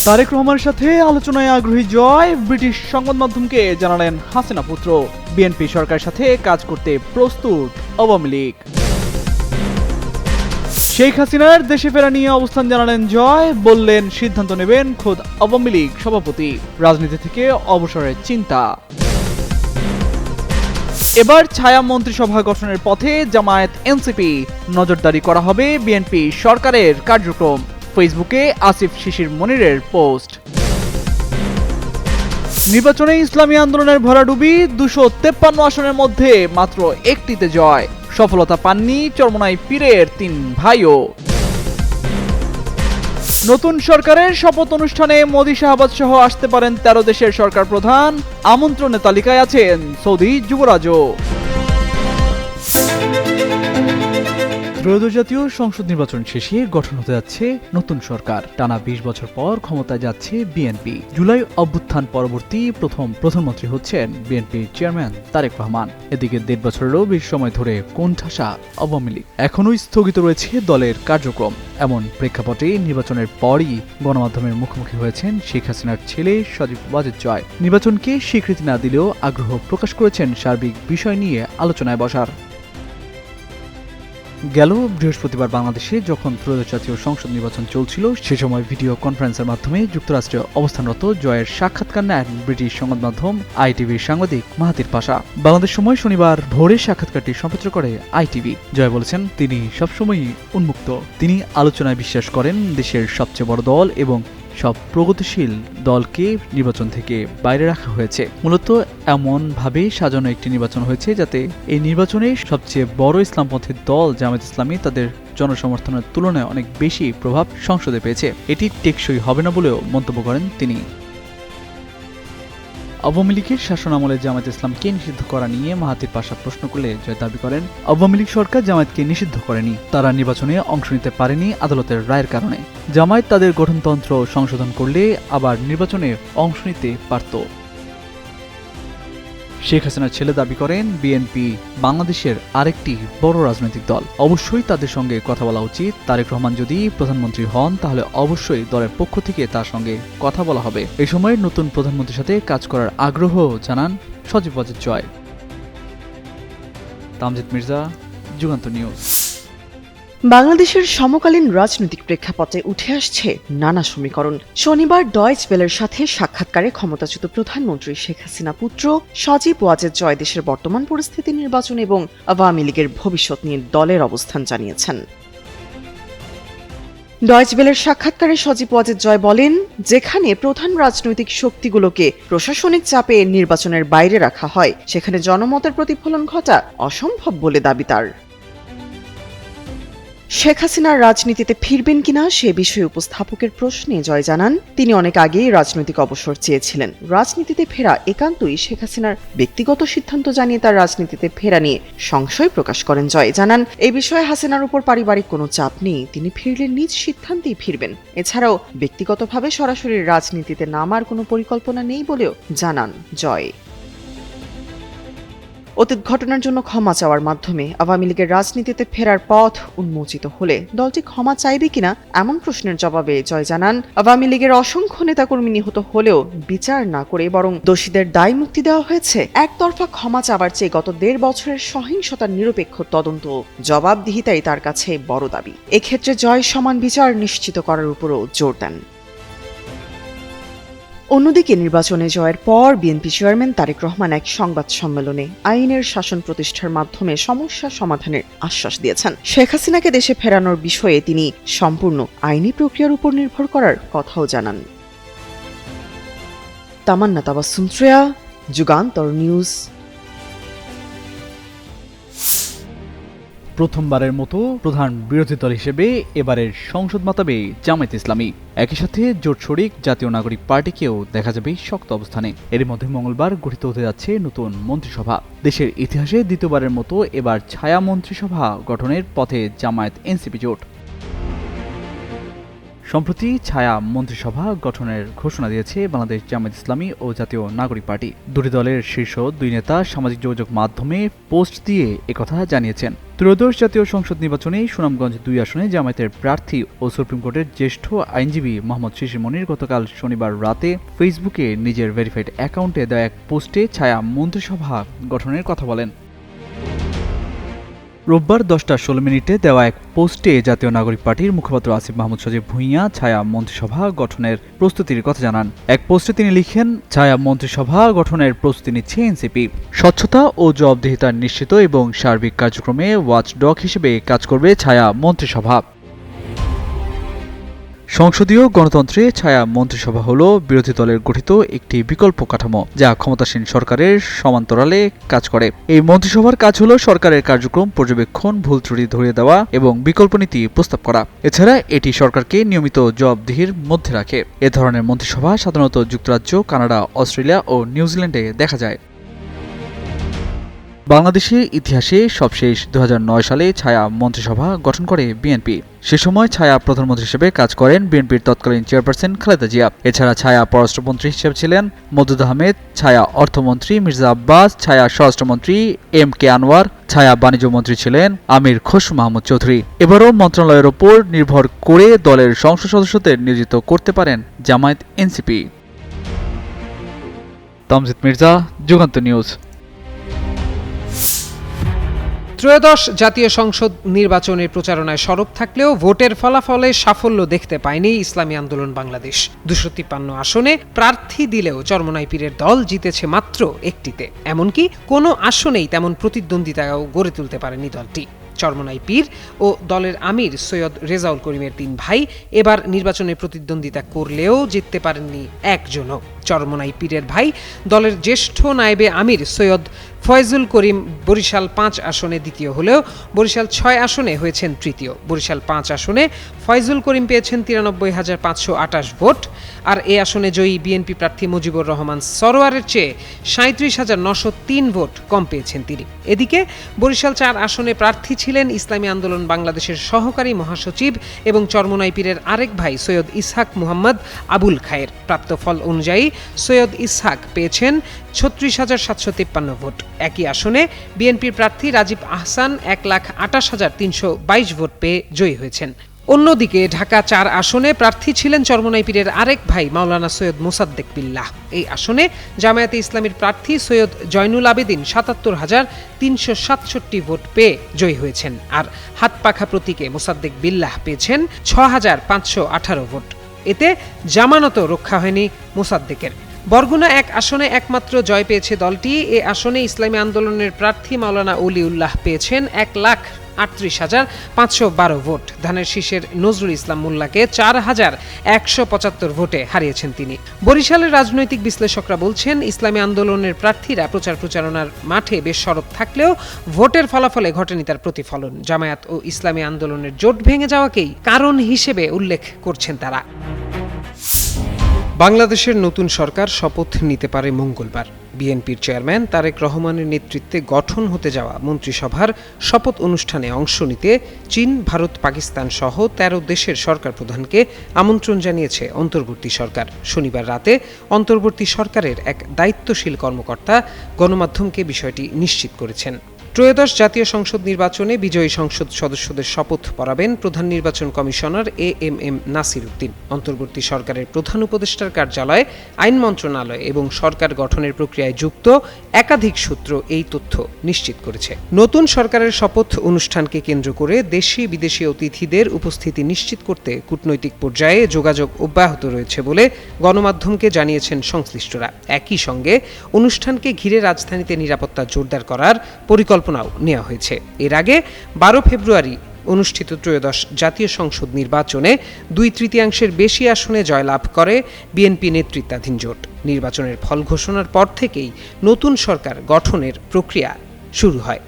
তারেক রহমানের সাথে আলোচনায় আগ্রহী জয় ব্রিটিশ সংবাদ মাধ্যমকে জানালেন হাসিনা পুত্র। বিএনপি সরকারের সাথে কাজ করতে প্রস্তুত আওয়ামী লীগ। শেখ হাসিনার দেশে ফেরা নিয়ে অবস্থান জানালেন জয়, বললেন সিদ্ধান্ত নেবেন খোদ আওয়ামী লীগ সভাপতি, রাজনীতি থেকে অবসরের চিন্তা। এবার ছায়া মন্ত্রিসভা গঠনের পথে জামায়াত এনসিপি, নজরদারি করা হবে বিএনপি সরকারের কার্যক্রম। ফেসবুকে আসিফ শিশির মনিরের পোস্ট। নির্বাচনে ইসলামী আন্দোলনের ভরাডুবি, 253 আসনের মধ্যে মাত্র একটিতে জয়। সফলতা পাননি চরমোনাই পীরের 3 ভাইও। নতুন সরকারের শপথ অনুষ্ঠানে মোদি শাহবাজ সহ আসতে পারেন 13 দেশের সরকার প্রধান, আমন্ত্রণের তালিকায় আছেন সৌদি যুবরাজও। ত্রয়োদশ জাতীয় সংসদ নির্বাচন শেষে গঠন হতে যাচ্ছে নতুন সরকার। টানা 20 বছর পর ক্ষমতায় যাচ্ছে বিএনপি। জুলাই অভ্যুত্থান পরবর্তী প্রথম প্রধানমন্ত্রী হচ্ছেন বিএনপির চেয়ারম্যান তারেক রহমান। এদিকে 1.5 বছরেরও বেশি সময় ধরে কোণঠাসা আওয়ামী লীগ, এখনই স্থগিত রয়েছে দলের কার্যক্রম। এমন প্রেক্ষাপটে নির্বাচনের পরই গণমাধ্যমের মুখোমুখি হয়েছেন শেখ হাসিনার ছেলে সজীব ওয়াজেদ জয়। নির্বাচনকে স্বীকৃতি না দিলেও আগ্রহ প্রকাশ করেছেন সার্বিক বিষয় নিয়ে আলোচনায় বসার। গেল বৃহস্পতিবার বাংলাদেশে যখন ত্রয়োদশ জাতীয় সংসদ নির্বাচন চলছিল, সে সময় ভিডিও কনফারেন্সের মাধ্যমে যুক্তরাষ্ট্রে অবস্থানরত জয়ের সাক্ষাৎকার নেন ব্রিটিশ সংবাদ মাধ্যম আইটিভির সাংবাদিক মাহাতির পাশা। বাংলাদেশ সময় শনিবার ভোরে সাক্ষাৎকারটি সম্প্রচার করে আইটিভি। জয় বলেছেন তিনি সবসময়ই উন্মুক্ত। তিনি আলোচনায় বিশ্বাস করেন দেশের সবচেয়ে বড় দল এবং সব প্রগতিশীল দলকে নির্বাচন থেকে বাইরে রাখা হয়েছে। মূলত এমনভাবে সাজানো একটি নির্বাচন হয়েছে যাতে এই নির্বাচনে সবচেয়ে বড় ইসলামপন্থী দল জামায়াত ইসলামী তাদের জনসমর্থনের তুলনায় অনেক বেশি প্রভাব সংসদে পেয়েছে। এটি টেকসই হবে না বলেও মন্তব্য করেন তিনি। আওয়ামী লীগের শাসনামলে জামায়াত ইসলামকে নিষিদ্ধ করা নিয়ে মাহাতির পাশা প্রশ্ন করলে জয় দাবি করেন, আওয়ামী লীগ সরকার জামায়াতকে নিষিদ্ধ করেনি, তারা নির্বাচনে অংশ নিতে পারেনি আদালতের রায়ের কারণে। জামায়াত তাদের গঠনতন্ত্র সংশোধন করলে আবার নির্বাচনে অংশ নিতে পারত। শেখ হাসিনার ছেলে দাবি করেন, বিএনপি বাংলাদেশের আরেকটি বড় রাজনৈতিক দল, অবশ্যই তাদের সঙ্গে কথা বলা উচিত। তারেক রহমান যদি প্রধানমন্ত্রী হন তাহলে অবশ্যই দলের পক্ষ থেকে তার সঙ্গে কথা বলা হবে। এই সময় নতুন প্রধানমন্ত্রীর সাথে কাজ করার আগ্রহ জানান সজীব ওয়াজেদ জয়। তামজিদ মির্জা, যুগান্তর নিউজ। বাংলাদেশের সমকালীন রাজনৈতিক প্রেক্ষাপটে উঠে আসছে নানা সমীকরণ। শনিবার ডয়েচ ওয়েলের সাথে সাক্ষাৎকারে ক্ষমতাচ্যুত প্রধানমন্ত্রী শেখ হাসিনা পুত্র সজীব ওয়াজেদ জয় দেশের বর্তমান পরিস্থিতি, নির্বাচন এবং আওয়ামী লীগের ভবিষ্যৎ নিয়ে দলের অবস্থান জানিয়েছেন। ডয়েচ ওয়েলের সাক্ষাৎকারে সজীব ওয়াজেদ জয় বলেন, যেখানে প্রধান রাজনৈতিক শক্তিগুলোকে প্রশাসনিক চাপে নির্বাচনের বাইরে রাখা হয়, সেখানে জনমতের প্রতিফলন ঘটা অসম্ভব বলে দাবি তার। শেখ হাসিনার রাজনীতিতে ফিরবেন কিনা সে বিষয়ে উপস্থাপকের প্রশ্নে জয় জানান, তিনি অনেক আগেই রাজনৈতিক অবসর চেয়েছিলেন। রাজনীতিতে ফেরা একান্তই শেখ হাসিনার ব্যক্তিগত সিদ্ধান্ত জানিয়ে তার রাজনীতিতে ফেরা নিয়ে সংশয় প্রকাশ করেন জয়। জানান, এই বিষয়ে হাসিনার উপর পারিবারিক কোনো চাপ নেই, তিনি ফিরলে নিজ সিদ্ধান্তেই ফিরবেন। এছাড়াও ব্যক্তিগতভাবে সরাসরি রাজনীতিতে নামার কোনো পরিকল্পনা নেই বলেও জানান জয়। অতীত ঘটনার জন্য ক্ষমা চাওয়ার মাধ্যমে আওয়ামী লীগের রাজনীতিতে ফেরার পথ উন্মোচিত হলে দলটি ক্ষমা চাইবে কিনা এমন প্রশ্নের জবাবে জয় জানান, আওয়ামী লীগের অসংখ্য নেতাকর্মী নিহত হলেও বিচার না করে বরং দোষীদের দায় মুক্তি দেওয়া হয়েছে। একতরফা ক্ষমা চাওয়ার চেয়ে গত 1.5 বছরের সহিংসতার নিরপেক্ষ তদন্ত জবাবদিহিতাই তার কাছে বড় দাবি। এক্ষেত্রে জয় সমান বিচার নিশ্চিত করার উপরও জোর দেন। অন্যদিকে নির্বাচনে জয়ের পর বিএনপি চেয়ারম্যান তারেক রহমান এক সংবাদ সম্মেলনে আইনের শাসন প্রতিষ্ঠার মাধ্যমে সমস্যা সমাধানের আশ্বাস দিয়েছেন। শেখ হাসিনাকে দেশে ফেরানোর বিষয়ে তিনি সম্পূর্ণ আইনি প্রক্রিয়ার উপর নির্ভর করার কথাও জানান। তামান্না তাবাসসুম শ্রেয়া, যুগান্তর নিউজ। প্রথমবারের মতো প্রধান বিরোধী দল হিসেবে এবারের সংসদ মাতাবে জামায়াত ইসলামী। একই সাথে জোট শরিক জাতীয় নাগরিক পার্টিকেও দেখা যাবে শক্ত অবস্থানে। এর মধ্যে মঙ্গলবার গঠিত হতে যাচ্ছে নতুন মন্ত্রিসভা। দেশের ইতিহাসে দ্বিতীয়বারের মতো এবার ছায়া মন্ত্রিসভা গঠনের পথে জামায়াত এনসিপি জোট। সম্প্রতি ছায়া মন্ত্রিসভা গঠনের ঘোষণা দিয়েছে বাংলাদেশ জামায়াত ইসলামী ও জাতীয় নাগরিক পার্টি। দুটি দলের শীর্ষ দুই নেতা সামাজিক যোগাযোগ মাধ্যমে পোস্ট দিয়ে একথা জানিয়েছেন। ত্রয়োদশ জাতীয় সংসদ নির্বাচনে সুনামগঞ্জ 2 আসনে জামায়াতের প্রার্থী ও সুপ্রিম কোর্টের জ্যেষ্ঠ আইনজীবী মোহাম্মদ শিশির মনির গতকাল শনিবার রাতে ফেসবুকে নিজের ভেরিফাইড অ্যাকাউন্টে দেওয়া এক পোস্টে ছায়া মন্ত্রিসভা গঠনের কথা বলেন। রোববার 10:16 দেওয়া এক পোস্টে জাতীয় নাগরিক পার্টির মুখপাত্র আসিফ মাহমুদ সজীব ভুঁইয়া ছায়া মন্ত্রিসভা গঠনের প্রস্তুতির কথা জানান। এক পোস্টে তিনি লিখেন, ছায়া মন্ত্রিসভা গঠনের প্রস্তুতি নিচ্ছে এনসিপি। স্বচ্ছতা ও জবাবদিহিতা নিশ্চিত এবং সার্বিক কার্যক্রমে ওয়াচডগ হিসেবে কাজ করবে ছায়া মন্ত্রিসভা। সংসদীয় গণতন্ত্রে ছায়া মন্ত্রিসভা হল বিরোধী দলের গঠিত একটি বিকল্প কাঠামো যা ক্ষমতাসীন সরকারের সমান্তরালে কাজ করে। এই মন্ত্রিসভার কাজ হল সরকারের কার্যক্রম পর্যবেক্ষণ, ভুল ত্রুটি ধরিয়ে দেওয়া এবং বিকল্প নীতি প্রস্তাব করা। এছাড়া এটি সরকারকে নিয়মিত জবাবদিহির মধ্যে রাখে। এ ধরনের মন্ত্রিসভা সাধারণত যুক্তরাজ্য, কানাডা, অস্ট্রেলিয়া ও নিউজিল্যান্ডে দেখা যায়। বাংলাদেশের ইতিহাসে সবশেষ 2009 সালে ছায়া মন্ত্রিসভা গঠন করে বিএনপি। সে সময় ছায়া প্রধানমন্ত্রী হিসেবে কাজ করেন বিএনপির তৎকালীন চেয়ারপারসন খালেদা জিয়া। এছাড়া ছায়া পররাষ্ট্রমন্ত্রী হিসেবে ছিলেন মওদুদ আহমেদ, ছায়া অর্থমন্ত্রী মির্জা আব্বাস, ছায়া স্বরাষ্ট্রমন্ত্রী MK আনোয়ার, ছায়া বাণিজ্য মন্ত্রী ছিলেন আমির খসরু মাহমুদ চৌধুরী। এবারও মন্ত্রণালয়ের ওপর নির্ভর করে দলের সংসদ সদস্যদের নিয়োজিত করতে পারেন জামায়াত এনসিপি। তামজিদ মির্জা, যুগান্তর নিউজ। ত্রয়োদশ জাতীয় সংসদ নির্বাচনের প্রচারণায় সরব থাকলেও ভোটের ফলাফলে সাফল্য দেখতে পায়নি ইসলামী আন্দোলন বাংলাদেশ। 253 আসনে প্রার্থী দিলেও চরমোনাই পীরের দল জিতেছে মাত্র একটিতে। এমনকি কোনো আসনেই তেমন প্রতিদ্বন্দ্বিতাও গড়ে তুলতে পারেনি দলটি। চরমোনাই পীর ও দলের আমির সৈয়দ রেজাউল করিমের 3 ভাই এবার নির্বাচনে প্রতিদ্বন্দ্বিতা করলেও জিততে পারেননি একজনও। চরমোনাই পীরের ভাই দলের জ্যেষ্ঠ নায়েবে আমির সৈয়দ ফয়জুল করিম বরিশাল 5 আসনে দ্বিতীয় হলেও বরিশাল 6 আসনে হয়েছেন তৃতীয়। বরিশাল 5 আসনে ফয়জুল করিম পেয়েছেন 93,528 ভোট, আর এ আসনে জয়ী বিএনপি প্রার্থী মুজিবুর রহমান সরোয়ারের চেয়ে 37,903 ভোট কম পেয়েছেন তিনি। এদিকে বরিশাল 4 আসনে প্রার্থী ছিলেন ইসলামী আন্দোলন বাংলাদেশের সহকারী মহাসচিব এবং চরমোনাই পীরের আরেক ভাই সৈয়দ ইসহাক মুহাম্মদ আবুল খায়ের। প্রাপ্ত ফল অনুযায়ী সৈয়দ ইসহাক পেয়েছেন 36,753 ভোট। একই আসনে বিএনপির প্রার্থী রাজীব আহসান 1,28,322 ভোট পেয়ে জয়ী হয়েছেন। অন্যদিকে ঢাকা 4 আসনে প্রার্থী ছিলেন চরমোনাই পীরের আরেক ভাই মাওলানা সৈয়দ মোসাদ্দেক বিল্লাহ। এই আসনে জামায়াতে ইসলামীর প্রার্থী সৈয়দ জয়নুল আবেদিন 77,367 ভোট পেয়ে জয়ী হয়েছেন, আর হাতপাখা প্রতীকে মোসাদ্দেক বিল্লাহ পেয়েছেন 6,518 ভোট। এতে জামানত রক্ষা হয়নি মোসাদ্দেকের। বরগুনা 1 আসনে একমাত্র জয় পেয়েছে দলটি। এ আসনে ইসলামী আন্দোলনের প্রার্থী মাওলানা উলিউল্লাহ পেয়েছেন 1,38,512 ভোট। ধানের শীষের নজরুল ইসলাম মোল্লাকে 4,175 ভোটে হারিয়েছেন তিনি। বরিশালের রাজনৈতিক বিশ্লেষকরা বলছেন, ইসলামী আন্দোলনের প্রার্থীরা প্রচারণার মাঠে বেশ সরব থাকলেও ভোটের ফলাফলে ঘটেনি তার প্রতিফলন। জামায়াত ও ইসলামী আন্দোলনের জোট ভেঙে যাওয়াকেই কারণ হিসেবে উল্লেখ করছেন তারা। বাংলাদেশের নতুন সরকার শপথ নিতে পারে মঙ্গলবার। বিএনপির চেয়ারম্যান তারেক রহমানের নেতৃত্বে গঠন হতে যাওয়া মন্ত্রিসভার শপথ অনুষ্ঠানে অংশ নিতে চীন, ভারত, পাকিস্তান সহ 13 দেশের সরকার প্রধানকে আমন্ত্রণ জানিয়েছে অন্তর্বর্তী সরকার। শনিবার রাতে অন্তর্বর্তী সরকারের এক দায়িত্বশীল কর্মকর্তা গণমাধ্যমকে বিষয়টি নিশ্চিত করেছেন। ত্রয়োদশ জাতীয় সংসদ নির্বাচনে বিজয়ী সংসদ সদস্যদের শপথ পড়াবেন প্রধান নির্বাচন কমিশনার AMM নাসির উদ্দিন। অন্তর্বর্তী সরকারের প্রধান উপদেষ্টার কার্যালয়, আইন মন্ত্রণালয় এবং সরকার গঠনের প্রক্রিয়ায় যুক্ত একাধিক সূত্র এই তথ্য নিশ্চিত করেছে। নতুন সরকারের শপথ অনুষ্ঠানকে কেন্দ্র করে দেশি বিদেশি অতিথিদের উপস্থিতি নিশ্চিত করতে কূটনৈতিক পর্যায়ে যোগাযোগ অব্যাহত রয়েছে বলে গণমাধ্যমকে জানিয়েছেন সংশ্লিষ্টরা। একই সঙ্গে অনুষ্ঠানকে ঘিরে রাজধানীতে নিরাপত্তা জোরদার করার পরিকল্পনাও নেওয়া হয়েছে। এর আগে 12 ফেব্রুয়ারি অনুষ্ঠিত ত্রয়োদশ জাতীয় সংসদ নির্বাচনে 2/3 বেশি আসনে জয়লাভ করে বিএনপি নেতৃত্বাধীন জোট। নির্বাচনের ফল ঘোষণার পর থেকেই নতুন সরকার গঠনের প্রক্রিয়া শুরু হয়।